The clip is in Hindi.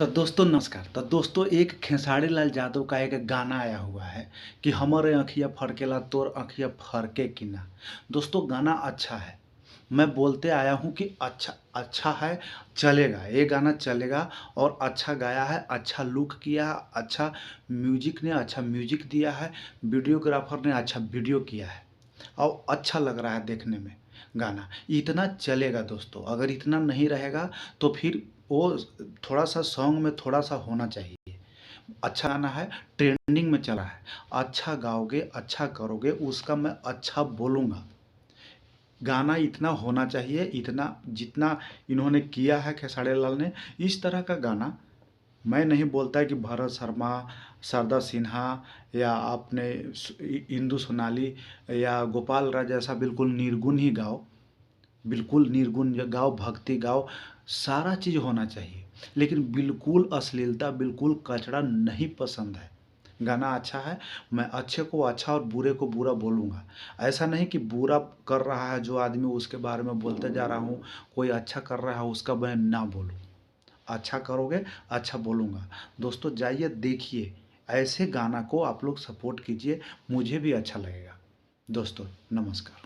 तो दोस्तों नमस्कार। तो दोस्तों एक खेसारी लाल यादव का एक गाना आया हुआ है कि हमरे अँखिया फड़केला तोर अँखिया फड़के कि ना। दोस्तों गाना अच्छा है। मैं बोलते आया हूँ कि अच्छा अच्छा है, चलेगा, ये गाना चलेगा और अच्छा गाया है, अच्छा लुक किया है, अच्छा म्यूज़िक ने अच्छा म्यूज़िक दिया है, वीडियोग्राफर ने अच्छा वीडियो किया है और अच्छा लग रहा है देखने में गाना। इतना चलेगा दोस्तों, अगर इतना नहीं रहेगा तो फिर वो थोड़ा-सा सॉन्ग में थोड़ा-सा होना चाहिए। अच्छा गाना है, ट्रेंडिंग में चला है, अच्छा गाओगे, अच्छा करोगे, उसका मैं अच्छा बोलूँगा। गाना इतना होना चाहिए, इतना जितना इन्होंने किया है खेसारी लाल ने, इस तरह का गाना मैं नहीं बोलता है कि भरत शर्मा, शारदा सिन्हा या आपने इंदु सोनाली या गोपाल राज जैसा बिल्कुल निर्गुण ही गाओ। बिल्कुल निर्गुण गाओ, भक्ति गाओ, सारा चीज़ होना चाहिए। लेकिन बिल्कुल अश्लीलता, बिल्कुल कचरा नहीं पसंद है। गाना अच्छा है, मैं अच्छे को अच्छा और बुरे को बुरा बोलूँगा। ऐसा नहीं कि बुरा कर रहा है जो आदमी उसके बारे में बोलते जा रहा हूँ, कोई अच्छा कर रहा है उसका मैं ना बोलूँ। अच्छा करोगे, अच्छा बोलूँगा। दोस्तों जाइए देखिए, ऐसे गाना को आप लोग सपोर्ट कीजिए, मुझे भी अच्छा लगेगा। दोस्तों नमस्कार।